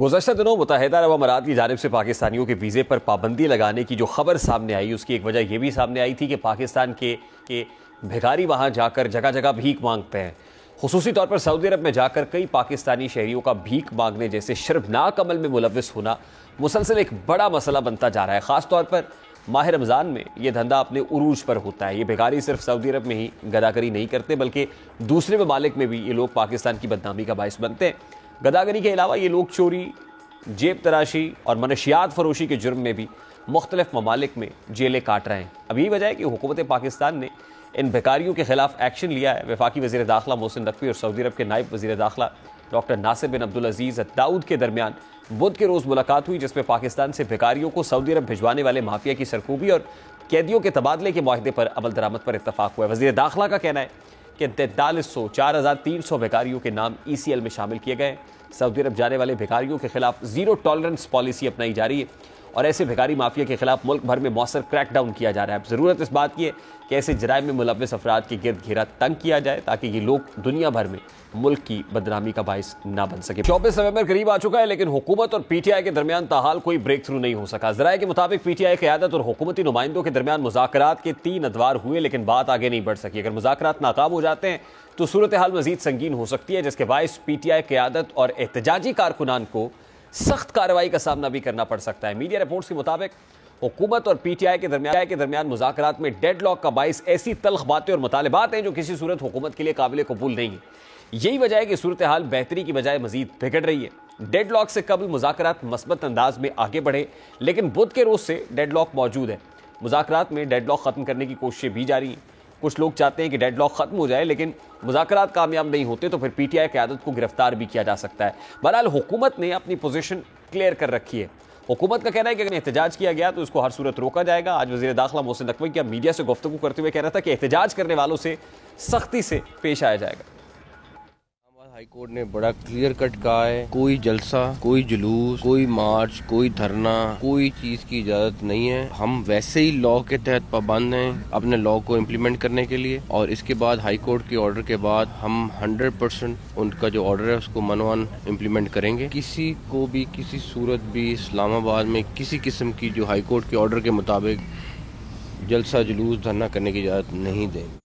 गुज़श्ता दिनों मुत्तहिदा अरब अमारात की जानिब से पाकिस्तानियों के वीज़े पर पाबंदी लगाने की जो खबर सामने आई, उसकी एक वजह यह भी सामने आई थी कि पाकिस्तान के भिखारी वहाँ जाकर जगह जगह भीख मांगते हैं। खुसूसी तौर पर सऊदी अरब में जाकर कई पाकिस्तानी शहरियों का भीख मांगने जैसे शर्मनाक अमल में मुलव्वस होना मुसलसल एक बड़ा मसला बनता जा रहा है। ख़ास तौर पर माह रमज़ान में यह धंधा अपने उरूज पर होता है। ये भिखारी सिर्फ सऊदी अरब में ही गदागरी नहीं करते, बल्कि दूसरे ममालिक में भी ये लोग पाकिस्तान की बदनामी का बाइस बनते हैं। गदागरी के अलावा ये लोग चोरी, जेब तराशी और मनशियात फरोशी के जुर्म में भी मुख्तलिफ ममालिक में जेलें काट रहे हैं। अब यही वजह है कि हुकूमत पाकिस्तान ने इन भिखारियों के खिलाफ एक्शन लिया है। वफाकी वज़ीर दाखिला मोहसिन नकवी और सऊदी अरब के नायब वज़ीर दाखिला डॉक्टर नासिर बिन अब्दुल अजीज़ दाऊद के दरमियान बुध के रोज़ मुलाकात हुई, जिसमें पाकिस्तान से भिखारियों को सऊदी अरब भिजवाने वाले माफिया की सरकूबी और कैदियों के तबादले के माहदे पर अमल दरामद पर इत्तफाक हुआ है। वज़ीर दाखिला का कहना है कि 4300 भिखारियों के नाम ECL में शामिल किए गए। सऊदी अरब जाने वाले भिखारियों के खिलाफ ज़ीरो टॉलरेंस पॉलिसी अपनाई जा रही है और ऐसे भिखारी माफिया के खिलाफ मुल्क भर में मौसर क्रैकडाउन किया जा रहा है। अब ज़रूरत इस बात की है कि ऐसे जराइम में मुलव्वस अफराद के गिरद घेरा तंग किया जाए ताकि ये लोग दुनिया भर में मुल्क की बदनामी का बाइस ना बन सके। 24 नवंबर करीब आ चुका है, लेकिन हुकूमत और PTI के दरमियान ताहाल कोई ब्रेक थ्रू नहीं हो सका। ज़राए के मुताबिक PTI क़यादत और हुकूमती नुमाइंदों के दरमियान मुज़ाकरात के 3 अदवार हुए, लेकिन बात आगे नहीं बढ़ सकी। अगर मुज़ाकरात नाकाम हो जाते हैं तो सूरत हाल मजीद संगीन हो सकती है, जिसके बाइस PTI क़यादत और एहतजाजी कारकुनान को सख्त कार्रवाई का सामना भी करना पड़ सकता है। मीडिया रिपोर्ट्स के मुताबिक हुकूमत और PTI के दरमियान मुज़ाकरात में डेडलॉक का बाइस ऐसी तल्ख बातें और मुतालिबात हैं जो किसी सूरत हुकूमत के लिए काबिल कबूल नहीं है। यही वजह है कि सूरत हाल बेहतरी की बजाय मजीद बिगड़ रही है। डेडलॉक से कबल मुज़ाकरात मस्बत अंदाज में आगे बढ़े, लेकिन बुध के रोज से डेडलॉक मौजूद है। मुज़ाकरात में डेडलॉक खत्म करने की कोशिशें भी जारी हैं। कुछ लोग चाहते हैं कि डेडलॉक खत्म हो जाए, लेकिन मुज़ाकरात कामयाब नहीं होते तो फिर PTI क़यादत को गिरफ्तार भी किया जा सकता है। बहरहाल हुकूमत ने अपनी पोजीशन क्लियर कर रखी है। हुकूमत का कहना है कि अगर एहतजाज किया गया तो इसको हर सूरत रोका जाएगा। आज वज़ीर दाखिला मोहसिन नकवी का मीडिया से गुफ्तगू करते हुए कह रहा था कि एहतजाज करने वालों से सख्ती से पेश आया जाएगा। हाई कोर्ट ने बड़ा क्लियर कट कहा है, कोई जलसा, कोई जुलूस, कोई मार्च, कोई धरना, कोई चीज की इजाजत नहीं है। हम वैसे ही लॉ के तहत पाबंद हैं अपने लॉ को इम्प्लीमेंट करने के लिए, और इसके बाद हाई कोर्ट के ऑर्डर के बाद हम 100% उनका जो ऑर्डर है उसको मनवान इम्प्लीमेंट करेंगे। किसी को भी किसी सूरत भी इस्लामाबाद में किसी किस्म की जो हाई कोर्ट के ऑर्डर के मुताबिक जलसा, जुलूस, धरना करने की इजाजत नहीं देंगे।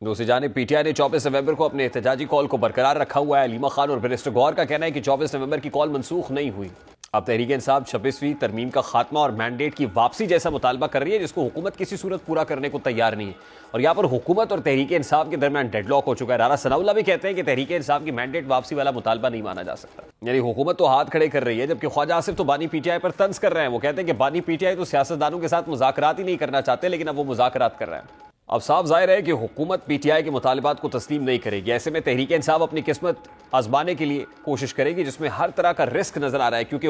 दूसरी जानिब PTI ने 24 नवंबर को अपने एहतजाजी कॉल को बरकरार रखा हुआ है। अलीमा खान और बैरिस्टर गौहर का कहना है कि 24 नवंबर की कॉल मनसूख नहीं हुई। अब तहरीक इंसाफ 26वीं तरमीम का खात्मा और मैंडेट की वापसी जैसा मुतालबा कर रही है, जिसको हुकूमत किसी सूरत पूरा करने को तैयार नहीं है। और यहाँ पर हुकूमत और तहरीक इंसाफ के दरमियान डेडलॉक हो चुका है। राना सनाउल्लाह भी कहते हैं कि तहरीक इंसाफ की मैंडेट वापसी वाला मुतालबा नहीं माना जा सकता। यानी हुकूमत तो हाथ खड़े कर रही है, जबकि ख्वाजा आसिफ तो बानी PTI पर तंज कर रहे हैं। वो कहते हैं कि बानी PTI तो सियासतदानों के साथ मुज़ाकरात ही नहीं करना चाहते, लेकिन अब वो मुज़ाकरात कर रहे हैं। अब साफ जाहिर है कि हुकूमत PTI के मुतालिबात को तस्लीम नहीं करेगी। ऐसे में तहरीक इंसाफ अपनी किस्मत आजमाने के लिए कोशिश करेगी, जिसमें हर तरह का रिस्क नजर आ रहा है, क्योंकि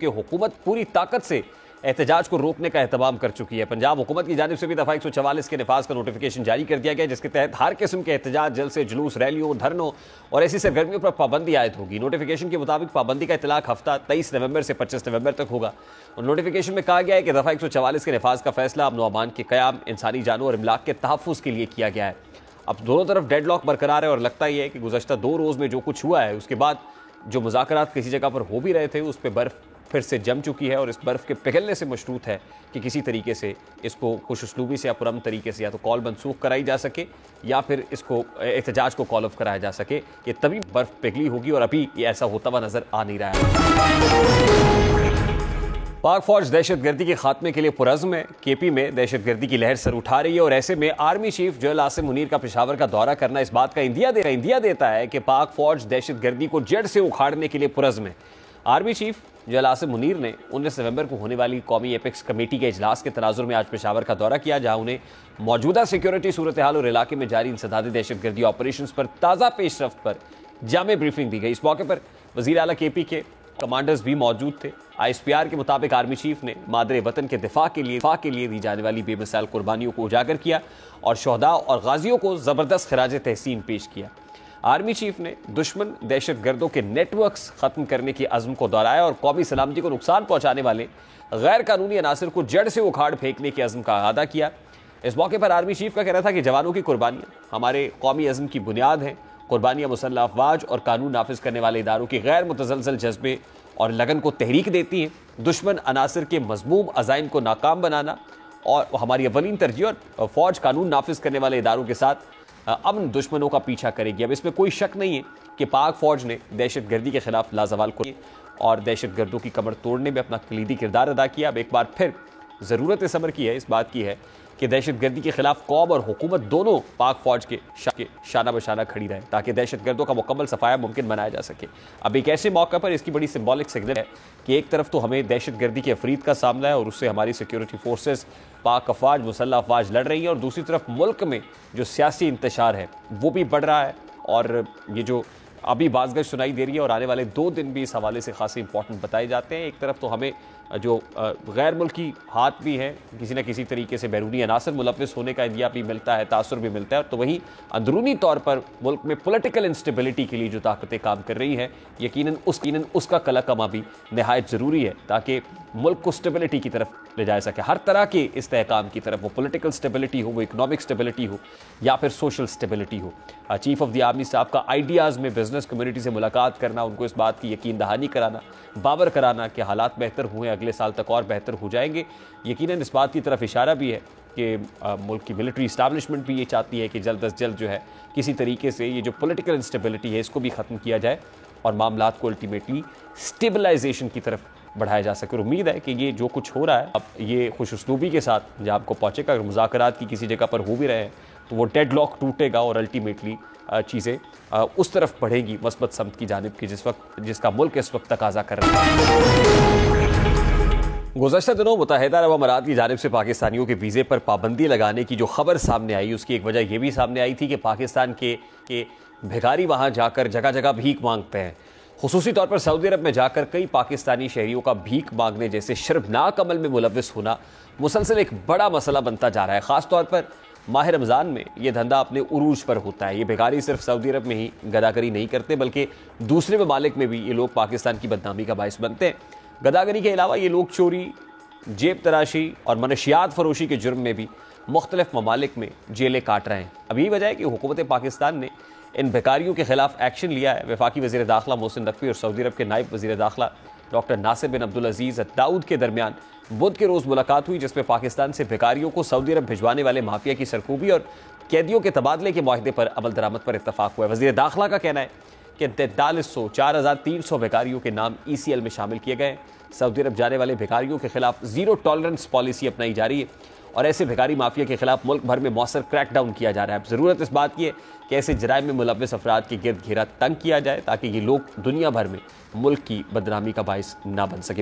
हुकूमत पूरी ताकत से एहतजाज को रोकने का एहतमाम कर चुकी है। पंजाब हुकूमत की जानिब से भी दफ़ा 144 के नफाज का नोटिफिकेशन जारी कर दिया गया, जिसके तहत हर किस्म के एहतजाज, जलसे, जुलूस, रैलियों, धरनों और ऐसी सरगर्मियों पर पाबंदी आयद होगी। नोटिफिकेशन के मुताबिक पाबंदी का इतलाक हफ्ता 23 नवंबर से 25 नवंबर तक होगा। और नोटिफिकेशन में कहा गया है कि दफ़ा 144 के नफाज का फैसला अमन व अमान के क़याम, इंसानी जानों और इमलाक के तहफ़्फ़ुज़ के लिए किया गया है। अब दोनों तरफ डेडलॉक बरकरार है और लगता ही है कि गुज़श्ता 2 रोज़ में जो कुछ हुआ है, उसके बाद जो मुज़ाकरात किसी जगह पर हो भी रहे थे, उस पर बर्फ़ फिर से जम चुकी है और इस बर्फ़ के पिघलने से मशरूत है कि किसी तरीके से इसको खुश उसलूबी से या पुरअमन तरीके से या तो कॉल मनसूख कराई जा सके या फिर इसको एहतजाज को कॉल ऑफ कराया जा सके। ये तभी बर्फ़ पिघली होगी और अभी ये ऐसा होता हुआ नज़र आ नहीं रहा है। पाक फौज दहशतगर्दी के खात्मे के लिए पुरज़्म है। KP में दहशतगर्दी की लहर सर उठा रही है और ऐसे में army chief general Asim Munir का पेशावर का दौरा करना इस बात का इंदिया देता है कि पाक फौज दहशतगर्दी को जड़ से उखाड़ने के लिए पुरज़्म है। Army chief general Asim Munir ने 19 नवंबर को होने वाली कौमी एपेक्स कमेटी के इजलास के तनाजुर में आज पेशावर का दौरा किया, जहां उन्हें मौजूदा सिक्योरिटी सूरत हाल और इलाके में जारी इंसदादी दहशतगर्दी ऑपरेशन पर ताज़ा पेशरफ्त पर जामे ब्रीफिंग दी गई। इस मौके पर वज़ीर आला KP के कमांडर्स भी मौजूद थे। ISPR के मुताबिक आर्मी चीफ ने मादरे वतन के दिफा के लिए दी जाने वाली बेमिसाल कुर्बानियों को उजागर किया और शहदा और गाजियों को ज़बरदस्त खराज तहसीन पेश किया। आर्मी चीफ ने दुश्मन दहशतगर्दों के नेटवर्क्स खत्म करने की अज़्म को दोहराया और कौमी सलामती को नुकसान पहुंचाने वाले गैर कानूनी अनासर को जड़ से उखाड़ फेंकने की अज़्म का अदा किया। इस मौके पर आर्मी चीफ का कहना था कि जवानों की कुर्बानियां हमारे कौमी अज़्म की बुनियाद हैं। कुर्बानियां मुसल्लह अफवाज और कानून नाफिज करने वाले इदारों के गैर मुतज़लज़ल जज्बे और लगन को तहरीक देती हैं। दुश्मन अनासर के मजमूम अज़ाइम को नाकाम बनाना और हमारी अवलीन तरजीह और फौज कानून नाफिज करने वाले इदारों के साथ अमन दुश्मनों का पीछा करेगी। अब इसमें कोई शक नहीं है कि पाक फौज ने दहशतगर्दी के खिलाफ लाजवाल को और दहशतगर्दों की कमर तोड़ने में अपना कलीदी किरदार अदा किया। अब एक बार फिर ज़रूरत समर की है, इस बात की है कि दहशतगर्दी के खिलाफ कौम और हुकूमत दोनों पाक फौज के शाना बशाना खड़ी रहे ताकि दहशतगर्दों का मुकम्मल सफाया मुमकिन बनाया जा सके। अब एक ऐसे मौका पर इसकी बड़ी सिंबॉलिक सिग्नल है कि एक तरफ तो हमें दहशतगर्दी के अफरीद का सामना है और उससे हमारी सिक्योरिटी फोर्सेस, पाक अफवाज, मुसल्लह अफवाज लड़ रही हैं, और दूसरी तरफ मुल्क में जो सियासी इंतशार है वो भी बढ़ रहा है। और ये जो अभी बाज़गश सुनाई दे रही है और आने वाले 2 दिन भी इस हवाले से खासे इंपॉर्टेंट बताए जाते हैं। एक तरफ तो हमें जो गैर मुल्की हाथ भी है, किसी न किसी तरीके से बैरूनी अनासर मुलव्विस होने का इंदिया भी मिलता है, तासुर भी मिलता है, तो वहीं अंदरूनी तौर पर मुल्क में पॉलिटिकल इंस्टेबिलिटी के लिए जो ताकतें काम कर रही हैं, यकीनन उसका कला कमा भी नहायत ज़रूरी है ताकि मुल्क को स्टेबिलिटी की तरफ ले जा सके, हर तरह के इस्तेहकाम की तरफ, वो पॉलिटिकल स्टेबिलिटी हो, वो इकोनॉमिक स्टेबिलिटी हो या फिर सोशल स्टेबिलिटी हो। Chief of the army staff का आइडियाज़ में बिजनेस कम्युनिटी से मुलाकात करना, उनको इस बात की यकीन दहानी कराना, बावर कराना कि हालात बेहतर हुए, अगले साल तक और बेहतर हो जाएंगे, यकीनन इस बात की तरफ इशारा भी है कि मुल्क की मिलिट्री इस्टेब्लिशमेंट भी ये चाहती है कि जल्द अज जल्द जो है किसी तरीके से ये जो पॉलिटिकल इंस्टेबिलिटी है इसको भी ख़त्म किया जाए और मामलात को अल्टीमेटली स्टेबलाइजेशन की तरफ बढ़ाया जा सके। और उम्मीद है कि ये जो कुछ हो रहा है अब ये खुश उसलूबी के साथ जब आपको पहुँचेगा। अगर मुज़ाकरात की किसी जगह पर हो भी रहे हैं तो वो डेडलॉक टूटेगा और अल्टीमेटली चीज़ें उस तरफ बढ़ेगी मस्बत समत की जानिब की जिसका मुल्क इस वक्त तकाजा कर रहा है। गुज़श्ता दिनों मुत्तहिदा अरब अमारात की जानिब से पाकिस्तानियों के वीज़े पर पाबंदी लगाने की जो खबर सामने आई, उसकी एक वजह यह भी सामने आई थी कि पाकिस्तान के भिखारी वहाँ जाकर जगह जगह भीख मांगते हैं। खुसूसी तौर पर सऊदी अरब में जाकर कई पाकिस्तानी शहरियों का भीख मांगने जैसे शर्मनाक अमल में मुलव्विस होना मुसलसल एक बड़ा मसला बनता जा रहा है। ख़ास तौर पर माह रमज़ान में यह धंधा अपने उरूज पर होता है। ये भिखारी सिर्फ सऊदी अरब में ही गदागरी नहीं करते बल्कि दूसरे ममालिक में भी ये लोग पाकिस्तान की बदनामी का बाइस बनते हैं। गदागरी के अलावा ये लोग चोरी, जेब तराशी और मनशियात फरोशी के जुर्म में भी मुख्तलिफ ममालिक में जेलें काट रहे हैं। अब यही वजह है कि हुकूमत पाकिस्तान ने इन भिखारियों के खिलाफ एक्शन लिया है। वफाकी वज़ीर दाखिला मोहसिन नकवी और सऊदी अरब के नायब वज़ीर दाखिला डॉक्टर नासिर बिन अब्दुल अजीज़ दाऊद के दरमियान बुध के रोज़ मुलाकात हुई, जिसमें पाकिस्तान से भिखारियों को सऊदी अरब भिजवाने वाले माफिया की सरकूबी और कैदियों के तबादले के माहदे पर अमल दरामद पर इत्तफाक हुआ है। वज़ीर दाखिला का कहना है कि 4300 भिखारियों के नाम ECL में शामिल किए गए। सऊदी अरब जाने वाले भिखारियों के खिलाफ ज़ीरो टॉलरेंस पॉलिसी अपनाई जा रही है और ऐसे भिखारी माफिया के खिलाफ मुल्क भर में मौसर क्रैकडाउन किया जा रहा है। अब ज़रूरत इस बात की है कि ऐसे जराइम में मुलव्विस अफराद के गिरद घेरा तंग किया जाए ताकि ये लोग दुनिया भर में मुल्क की बदनामी का बाइस ना बन सके।